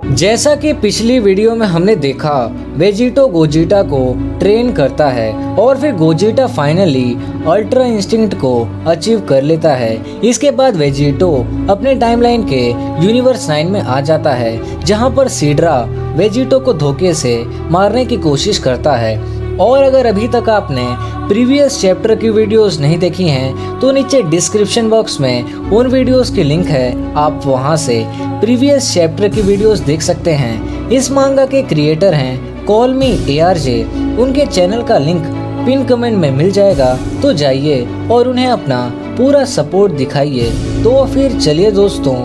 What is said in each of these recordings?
जैसा कि पिछली वीडियो में हमने देखा, वेजिटो गोजिटा को ट्रेन करता है और फिर गोजिटा फाइनली अल्ट्रा इंस्टिंक्ट को अचीव कर लेता है। इसके बाद वेजिटो अपने टाइमलाइन के यूनिवर्स 9 में आ जाता है, जहां पर सीड्रा वेजिटो को धोखे से मारने की कोशिश करता है। और अगर अभी तक आपने प्रीवियस चैप्टर की वीडियोस नहीं देखी हैं तो नीचे डिस्क्रिप्शन बॉक्स में उन वीडियोस की लिंक है, आप वहां से प्रीवियस चैप्टर की वीडियोस देख सकते हैं। इस मांगा के क्रिएटर हैं कॉल मी ARJ, उनके चैनल का लिंक पिन कमेंट में मिल जाएगा, तो जाइए और उन्हें अपना पूरा सपोर्ट दिखाइए। तो फिर चलिए दोस्तों,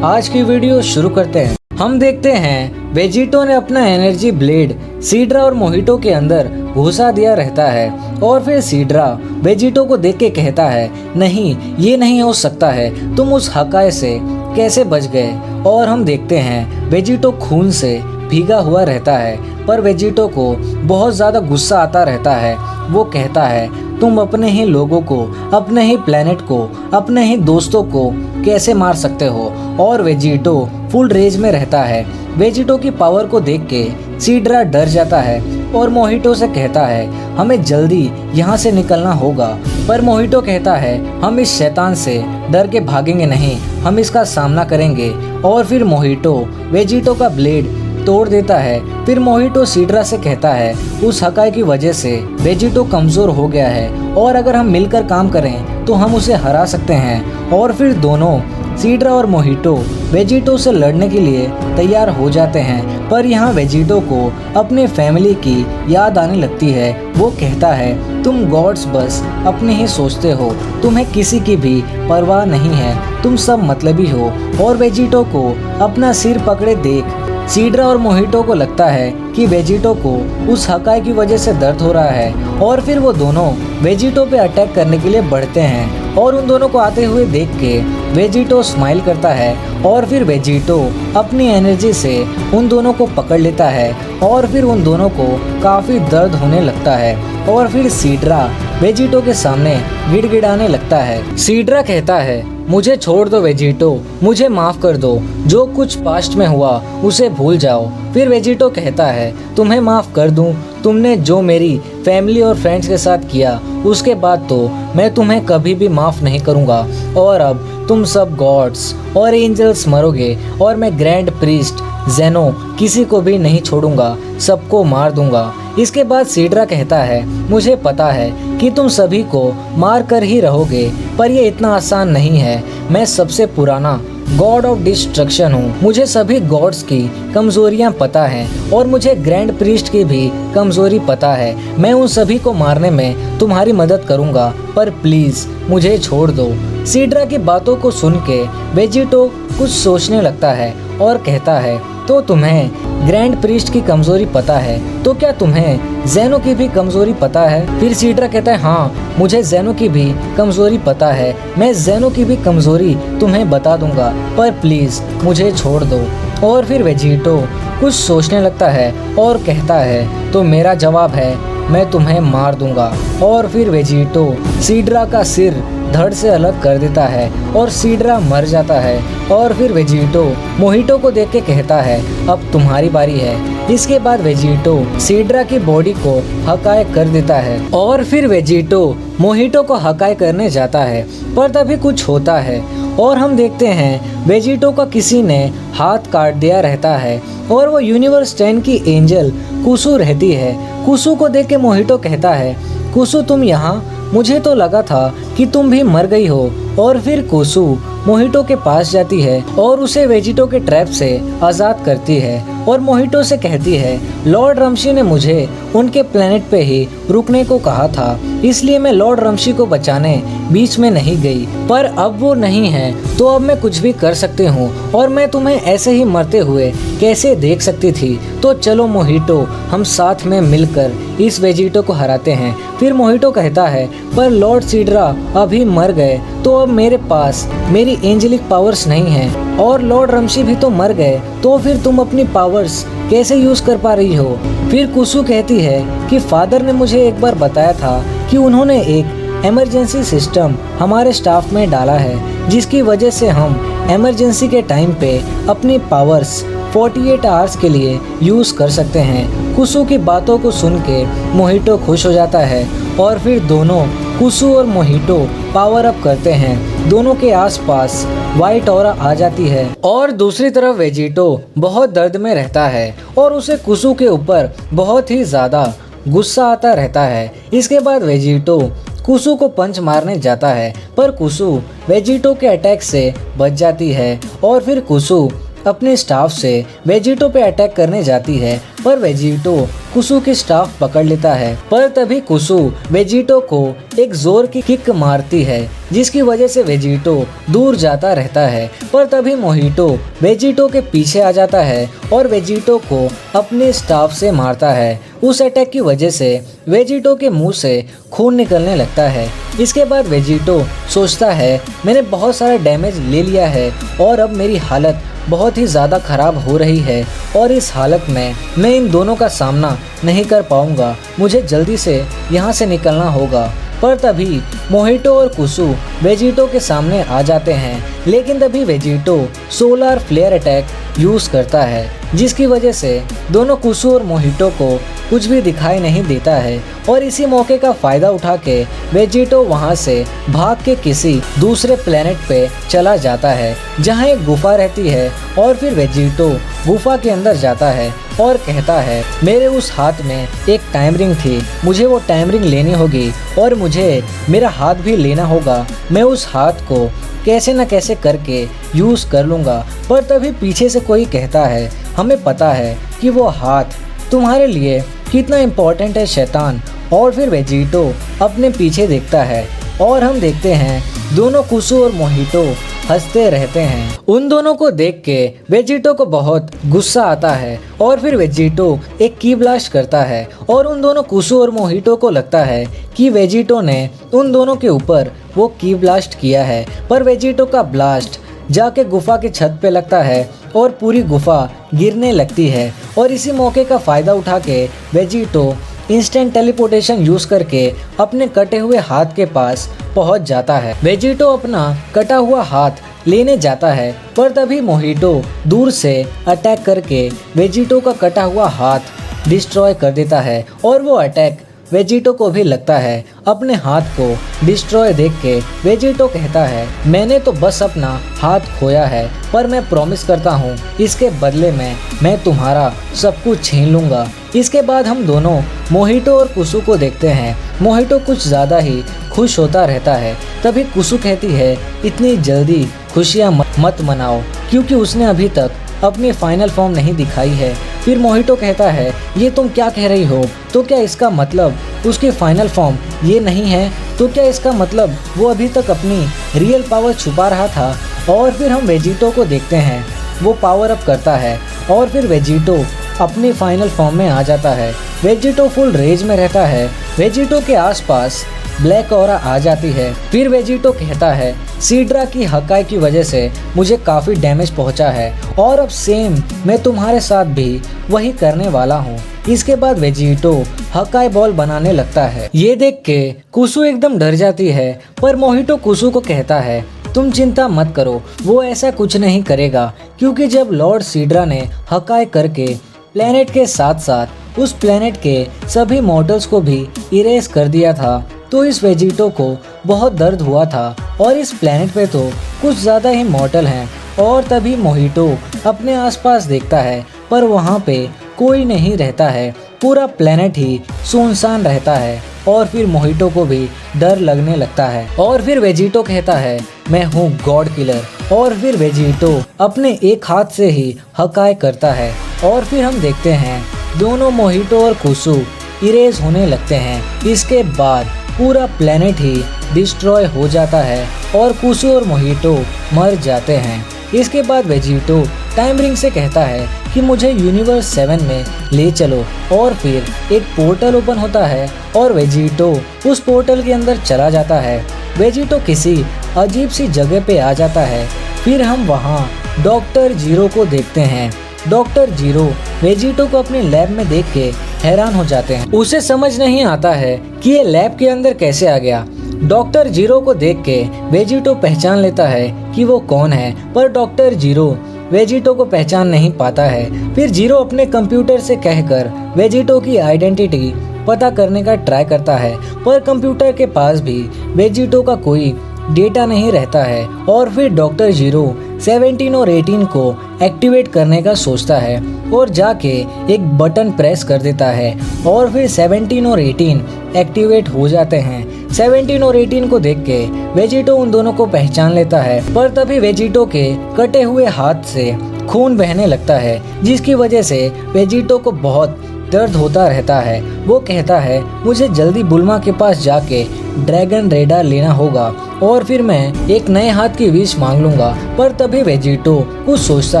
आज की वीडियो शुरू करते हैं। हम देखते हैं वेजिटो ने अपना एनर्जी ब्लेड सीड्रा और मोहिटो के अंदर घुसा दिया रहता है और फिर सीड्रा वेजिटो को देख के कहता है, नहीं ये नहीं हो सकता है, तुम उस हकाए से कैसे बच गए। और हम देखते हैं वेजिटो खून से भीगा हुआ रहता है, पर वेजिटो को बहुत ज़्यादा गुस्सा आता रहता है। वो कहता है, तुम अपने ही लोगों को, अपने ही प्लेनेट को, अपने ही दोस्तों को कैसे मार सकते हो। और वेजिटो फुल रेज में रहता है। वेजिटो की पावर को देख के सीड्रा डर जाता है और मोहिटो से कहता है, हमें जल्दी यहाँ से निकलना होगा। पर मोहिटो कहता है, हम इस शैतान से डर के भागेंगे नहीं, हम इसका सामना करेंगे। और फिर मोहिटो वेजिटो का ब्लेड तोड़ देता है। फिर मोहिटो सीड्रा से कहता है, उस हकाई की वजह से वेजिटो कमज़ोर हो गया है और अगर हम मिलकर काम करें तो हम उसे हरा सकते हैं। और फिर दोनों सीड्रा और मोहिटो वेजिटो से लड़ने के लिए तैयार हो जाते हैं। पर यहाँ वेजिटो को अपने फैमिली की याद आने लगती है। वो कहता है, तुम गॉड्स बस अपने ही सोचते हो, तुम्हें किसी की भी परवाह नहीं है, तुम सब मतलबी हो। और वेजिटो को अपना सिर पकड़े देख सीड्रा और मोहिटो को लगता है कि वेजिटो को उस हकाई की वजह से दर्द हो रहा है। और फिर वो दोनों वेजिटो पे अटैक करने के लिए बढ़ते हैं और उन दोनों को आते हुए देख के वेजिटो स्माइल करता है। और फिर वेजिटो अपनी एनर्जी से उन दोनों को पकड़ लेता है और फिर उन दोनों को काफ़ी दर्द होने लगता है। और फिर सीड्रा वेजिटो के सामने गिड़गिड़ाने लगता है। सीड्रा कहता है, मुझे छोड़ दो वेजिटो, मुझे माफ़ कर दो, जो कुछ पास्ट में हुआ उसे भूल जाओ। फिर वेजिटो कहता है, तुम्हें माफ़ कर दूं, तुमने जो मेरी फैमिली और फ्रेंड्स के साथ किया उसके बाद तो मैं तुम्हें कभी भी माफ़ नहीं करूंगा। और अब तुम सब गॉड्स और एंजल्स मरोगे और मैं ग्रैंड प्रीस्ट जेनो किसी को भी नहीं छोड़ूंगा, सबको मार दूंगा। इसके बाद सीड्रा कहता है, मुझे पता है कि तुम सभी को मार कर ही रहोगे, पर ये इतना आसान नहीं है। मैं सबसे पुराना गॉड ऑफ डिस्ट्रक्शन हूँ, मुझे सभी गॉड्स की कमजोरियाँ पता हैं और मुझे ग्रैंड प्रीस्ट की भी कमजोरी पता है। मैं उन सभी को मारने में तुम्हारी मदद करूँगा, पर प्लीज़ मुझे छोड़ दो। सीड्रा की बातों को सुन के वेजिटो कुछ सोचने लगता है और कहता है, तो तुम्हें ग्रैंड प्रीस्ट की कमजोरी पता है, तो क्या तुम्हें जेनो की भी कमजोरी पता है। फिर सीड्रा कहता है, हाँ मुझे जेनो की भी कमजोरी पता है, मैं जेनो की भी कमजोरी तुम्हें बता दूंगा, पर प्लीज मुझे छोड़ दो। और फिर वेजिटो कुछ सोचने लगता है और कहता है, तो मेरा जवाब है, मैं तुम्हें मार दूंगा। और फिर वेजिटो सीड्रा का सिर धड़ से अलग कर देता है और सीड्रा मर जाता है। और फिर वेजिटो मोहिटो को देख के कहता है, अब तुम्हारी बारी है। इसके बाद वेजिटो सीड्रा की बॉडी को हकाए कर देता है और फिर वेजिटो मोहिटो को हकाए करने जाता है, पर तभी कुछ होता है और हम देखते हैं वेजिटो का किसी ने हाथ काट दिया रहता है और वो यूनिवर्स 10 की एंजल कुसु रहती है। कुसु को देख के मोहिटो कहता है, कुसु तुम यहाँ, मुझे तो लगा था कि तुम भी मर गई हो। और फिर कुसु मोहिटो के पास जाती है और उसे वेजिटो के ट्रैप से आज़ाद करती है और मोहिटो से कहती है, लॉर्ड रमशी ने मुझे उनके प्लेनेट पे ही रुकने को कहा था, इसलिए मैं लॉर्ड रमशी को बचाने बीच में नहीं गई, पर अब वो नहीं है तो अब मैं कुछ भी कर सकती हूँ और मैं तुम्हें ऐसे ही मरते हुए कैसे देख सकती थी। तो चलो मोहिटो, हम साथ में मिलकर इस वेजिटो को हराते हैं। फिर मोहिटो कहता है, पर लॉर्ड सीड्रा अभी मर गए तो अब मेरे पास मेरी एंजेलिक पावर्स नहीं हैं और लॉर्ड रमशी भी तो मर गए, तो फिर तुम अपनी पावर्स कैसे यूज कर पा रही हो। फिर कुसु कहती है कि फादर ने मुझे एक बार बताया था कि उन्होंने एक इमरजेंसी सिस्टम हमारे स्टाफ में डाला है, जिसकी वजह से हम इमरजेंसी के टाइम पे अपनी पावर्स 48 आवर्स के लिए यूज कर सकते हैं। कुसु की बातों को सुन के मोहितो खुश हो जाता है और फिर दोनों कुसु और मोहितो पावर अप करते हैं। दोनों के आसपास वाइट ऑरा आ जाती है और दूसरी तरफ वेजिटो बहुत दर्द में रहता है और उसे कुसु के ऊपर बहुत ही ज्यादा गुस्सा आता रहता है। इसके बाद वेजिटो कुसु को पंच मारने जाता है पर कुसु वेजिटो के अटैक से बच जाती है और फिर कुसु अपने स्टाफ से वेजिटो पे अटैक करने जाती है पर वेजिटो कुसु की स्टाफ पकड़ लेता है। पर तभी कुसु वेजिटो को एक जोर की किक मारती है जिसकी वजह से वेजिटो दूर जाता रहता है। पर तभी मोहितो वेजिटो के पीछे आ जाता है और वेजिटो को अपने स्टाफ से मारता है। उस अटैक की वजह से वेजिटो के मुंह से खून निकलने लगता है। इसके बाद वेजिटो सोचता है मैंने बहुत सारा डैमेज ले लिया है और अब मेरी हालत बहुत ही ज़्यादा ख़राब हो रही है और इस हालत में मैं इन दोनों का सामना नहीं कर पाऊंगा। मुझे जल्दी से यहाँ से निकलना होगा। पर तभी मोहितो और कुसु वेजिटो के सामने आ जाते हैं लेकिन तभी Vegito solar flare attack use करता है जिसकी वजह से दोनों कुसु और मोहितो को कुछ भी दिखाई नहीं देता है और इसी मौके का फ़ायदा उठा के वेजिटो वहाँ से भाग के किसी दूसरे प्लेनेट पे चला जाता है जहाँ एक गुफा रहती है और फिर वेजिटो गुफा के अंदर जाता है और कहता है मेरे उस हाथ में एक टाइम रिंग थी, मुझे वो टाइम रिंग लेनी होगी और मुझे मेरा हाथ भी लेना होगा। मैं उस हाथ को कैसे न कैसे करके यूज़ कर लूँगा। पर तभी पीछे से कोई कहता है हमें पता है कि वो हाथ तुम्हारे लिए कितना इम्पोर्टेंट है शैतान। और फिर वेजिटो अपने पीछे देखता है और हम देखते हैं दोनों कुसु और मोहितो हंसते रहते हैं। उन दोनों को देख के वेजिटो को बहुत गुस्सा आता है और फिर वेजिटो एक की ब्लास्ट करता है और उन दोनों कुसु और मोहितो को लगता है कि वेजिटो ने उन दोनों के ऊपर वो की ब्लास्ट किया है। पर वेजिटो का ब्लास्ट जाके गुफा की छत पे लगता है और पूरी गुफा गिरने लगती है और इसी मौके का फ़ायदा उठा के वेजिटो इंस्टेंट टेलीपोर्टेशन यूज करके अपने कटे हुए हाथ के पास पहुंच जाता है। वेजिटो अपना कटा हुआ हाथ लेने जाता है पर तभी मोहितो दूर से अटैक करके वेजिटो का कटा हुआ हाथ डिस्ट्रॉय कर देता है और वो अटैक वेजिटो को भी लगता है। अपने हाथ को डिस्ट्रॉय देख के वेजिटो कहता है मैंने तो बस अपना हाथ खोया है पर मैं प्रॉमिस करता हूँ इसके बदले में मैं तुम्हारा सब कुछ छीन लूँगा। इसके बाद हम दोनों मोहितो और कुसु को देखते हैं। मोहितो कुछ ज़्यादा ही खुश होता रहता है। तभी कुसु कहती है इतनी जल्दी खुशियाँ मत मनाओ क्योंकि उसने अभी तक अपनी फाइनल फॉर्म नहीं दिखाई है। फिर मोहितो कहता है ये तुम क्या कह रही हो, तो क्या इसका मतलब उसकी फाइनल फॉर्म ये नहीं है? तो क्या इसका मतलब वो अभी तक अपनी रियल पावर छुपा रहा था? और फिर हम वेजिटो को देखते हैं, वो पावर अप करता है और फिर वेजिटो अपनी फाइनल फॉर्म में आ जाता है। वेजिटो फुल रेज में रहता है। वेजिटो के आसपास ब्लैक ऑरा आ जाती है। फिर वेजिटो कहता है सीड्रा की हकाई की वजह से मुझे काफ़ी डैमेज पहुंचा है और अब सेम मैं तुम्हारे साथ भी वही करने वाला हूँ। इसके बाद वेजिटो हकाई बॉल बनाने लगता है। ये देख के कुसु एकदम डर जाती है पर मोहितो कुसु को कहता है तुम चिंता मत करो, वो ऐसा कुछ नहीं करेगा क्योंकि जब लॉर्ड सीड्रा ने हकाई करके प्लेनेट के साथ साथ उस प्लेनेट के सभी मॉडल्स को भी इरेज कर दिया था तो इस वेजिटो को बहुत दर्द हुआ था और इस प्लेनेट पे तो कुछ ज़्यादा ही मॉडल हैं। और तभी मोहितो अपने आसपास देखता है पर वहाँ पे कोई नहीं रहता है, पूरा प्लेनेट ही सुनसान रहता है और फिर मोहितो को भी डर लगने लगता है। और फिर वेजिटो कहता है मैं हूँ गॉड किलर और फिर वेजिटो अपने एक हाथ से ही हकाई करता है और फिर हम देखते हैं दोनों मोहितो और कुसु इरेज होने लगते हैं। इसके बाद पूरा प्लेनेट ही डिस्ट्रॉय हो जाता है और कुसु और मोहितो मर जाते हैं। इसके बाद वेजिटो टाइम रिंग से कहता है कि मुझे यूनिवर्स 7 में ले चलो और फिर एक पोर्टल ओपन होता है और वेजिटो उस पोर्टल के अंदर चला जाता है। वेजिटो किसी अजीब सी जगह पे आ जाता है। फिर हम वहाँ डॉक्टर जीरो को देखते हैं। डॉक्टर जीरो वेजिटो को अपने लैब में देख के हैरान हो जाते हैं। उसे समझ नहीं आता है कि ये लैब के अंदर कैसे आ गया। डॉक्टर जीरो को देख के वेजिटो पहचान लेता है कि वो कौन है पर डॉक्टर जीरो वेजिटो को पहचान नहीं पाता है। फिर जीरो अपने कंप्यूटर से कहकर वेजिटो की आइडेंटिटी पता करने का ट्राई करता है, पर कंप्यूटर के पास भी वेजिटो का कोई डेटा नहीं रहता है। और फिर डॉक्टर जीरो 17 और 18 को एक्टिवेट करने का सोचता है और जाके एक बटन प्रेस कर देता है और फिर 17 और 18 एक्टिवेट हो जाते हैं। 17 और 18 को देख के वेजिटो उन दोनों को पहचान लेता है, पर तभी वेजिटो के कटे हुए हाथ से खून बहने लगता है, जिसकी वजह से वेजिटो को बहुत दर्द होता रहता है। वो कहता है मुझे जल्दी बुल्मा के पास जाके ड्रैगन रेडार लेना होगा और फिर मैं एक नए हाथ की विश मांग लूंगा। पर तभी वेजिटो कुछ सोचता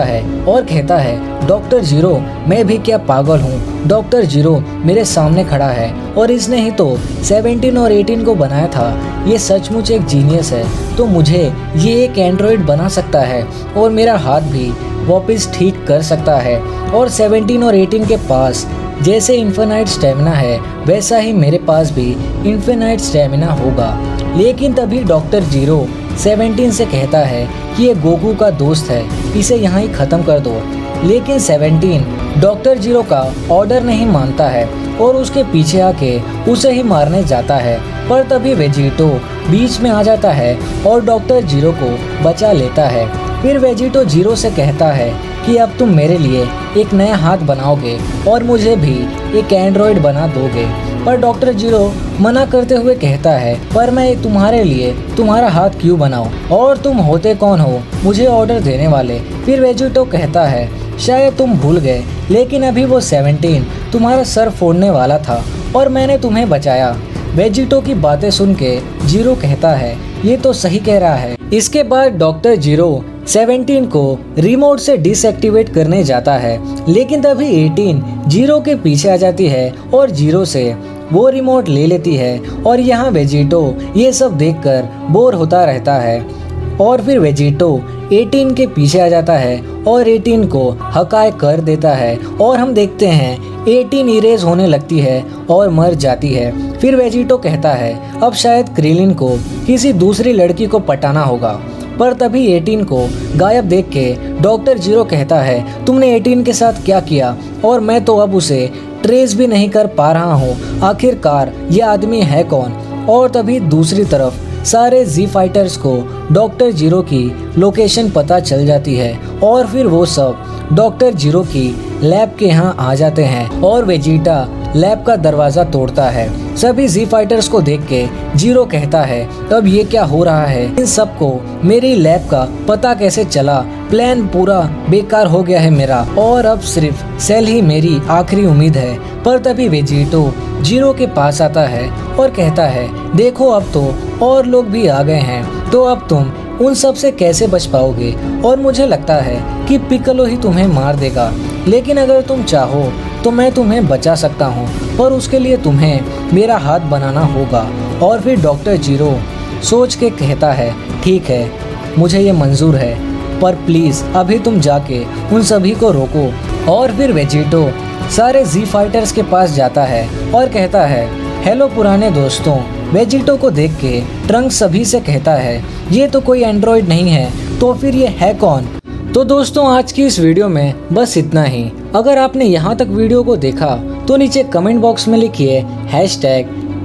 है और कहता है डॉक्टर जीरो मैं भी क्या पागल हूँ, डॉक्टर जीरो मेरे सामने खड़ा है और इसने ही तो 17 और 18 को बनाया था। ये सचमुच एक जीनियस है, तो मुझे ये एक एंड्रॉइड बना सकता है और मेरा हाथ भी वापस ठीक कर सकता है। और 17 और 18 के पास जैसे इन्फिनाइट स्टेमिना है वैसा ही मेरे पास भी इन्फिनाइट स्टेमिना होगा। लेकिन तभी डॉक्टर जीरो 17 से कहता है कि ये गोकू का दोस्त है, इसे यहाँ ही ख़त्म कर दो। लेकिन 17 डॉक्टर जीरो का ऑर्डर नहीं मानता है और उसके पीछे आके उसे ही मारने जाता है। पर तभी वेजिटो बीच में आ जाता है और डॉक्टर जीरो को बचा लेता है। फिर वेजिटो जीरो से कहता है कि अब तुम मेरे लिए एक नया हाथ बनाओगे और मुझे भी एक एंड्रॉइड बना दोगे। पर डॉक्टर जीरो मना करते हुए कहता है पर मैं तुम्हारे लिए तुम्हारा हाथ क्यों बनाऊं और तुम होते कौन हो मुझे ऑर्डर देने वाले। फिर वेजिटो कहता है शायद तुम भूल गए, लेकिन अभी वो 17 तुम्हारा सर फोड़ने वाला था और मैंने तुम्हें बचाया। वेजिटो की बातें सुन के जीरो कहता है ये तो सही कह रहा है। इसके बाद डॉक्टर जीरो 17 को रिमोट से डिसएक्टिवेट करने जाता है, लेकिन तभी 18 जीरो के पीछे आ जाती है और जीरो से वो रिमोट ले लेती है। और यहाँ वेजिटो ये सब देखकर बोर होता रहता है और फिर वेजिटो 18 के पीछे आ जाता है और 18 को हकाए कर देता है और हम देखते हैं 18 इरेज होने लगती है और मर जाती है। फिर वेजिटो कहता है अब शायद क्रिलिन को किसी दूसरी लड़की को पटाना होगा। पर तभी 18 को गायब देख के डॉक्टर जीरो कहता है तुमने 18 के साथ क्या किया और मैं तो अब उसे ट्रेस भी नहीं कर पा रहा हूँ, आखिरकार ये आदमी है कौन। और तभी दूसरी तरफ सारे जी फाइटर्स को डॉक्टर जीरो की लोकेशन पता चल जाती है और फिर वो सब डॉक्टर जीरो की लैब के यहाँ आ जाते हैं और वेजिटा लैब का दरवाजा तोड़ता है। सभी जी फाइटर्स को देख के जीरो कहता है अब ये क्या हो रहा है, इन सबको मेरी लैब का पता कैसे चला, प्लान पूरा बेकार हो गया है मेरा और अब सिर्फ सेल ही मेरी आखिरी उम्मीद है। पर तभी वेजिटो जीरो के पास आता है और कहता है देखो अब तो और लोग भी आ गए हैं, तो अब तुम उन सब से कैसे बच पाओगे और मुझे लगता है कि पिक्कोलो ही तुम्हें मार देगा, लेकिन अगर तुम चाहो तो मैं तुम्हें बचा सकता हूँ, पर उसके लिए तुम्हें मेरा हाथ बनाना होगा। और फिर डॉक्टर जीरो सोच के कहता है ठीक है मुझे ये मंजूर है, पर प्लीज़ अभी तुम जाके उन सभी को रोको। और फिर वेजिटो सारे जी फाइटर्स के पास जाता है और कहता है हेलो पुराने दोस्तों। वेजिटो को देख के ट्रंक सभी से कहता है ये तो कोई एंड्रॉइड नहीं है, तो फिर ये है कौन। तो दोस्तों आज की इस वीडियो में बस इतना ही। अगर आपने यहाँ तक वीडियो को देखा तो नीचे कमेंट बॉक्स में लिखिए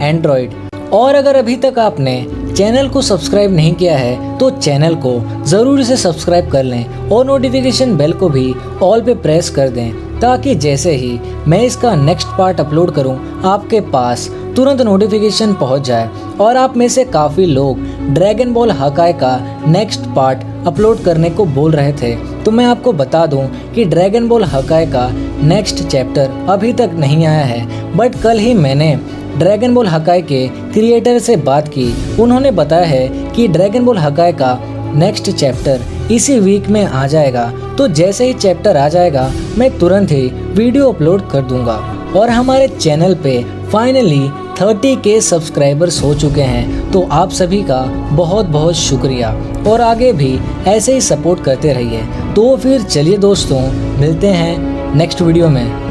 #Android। और अगर अभी तक आपने चैनल को सब्सक्राइब नहीं किया है तो चैनल को ज़रूर से सब्सक्राइब कर लें और नोटिफिकेशन बेल को भी ऑल पे प्रेस कर दें, ताकि जैसे ही मैं इसका नेक्स्ट पार्ट अपलोड करूं आपके पास तुरंत नोटिफिकेशन पहुंच जाए। और आप में से काफ़ी लोग ड्रैगन बॉल हकाई का नेक्स्ट पार्ट अपलोड करने को बोल रहे थे, तो मैं आपको बता दूं कि ड्रैगन बॉल हकाई का नेक्स्ट चैप्टर अभी तक नहीं आया है। बट कल ही मैंने ड्रैगन बॉल हकाई के क्रिएटर से बात की, उन्होंने बताया है कि ड्रैगन बॉल हकाई का नेक्स्ट चैप्टर इसी वीक में आ जाएगा। तो जैसे ही चैप्टर आ जाएगा मैं तुरंत ही वीडियो अपलोड कर दूंगा। और हमारे चैनल पे फाइनली 30K सब्सक्राइबर्स हो चुके हैं, तो आप सभी का बहुत बहुत शुक्रिया और आगे भी ऐसे ही सपोर्ट करते रहिए। तो फिर चलिए दोस्तों मिलते हैं नेक्स्ट वीडियो में।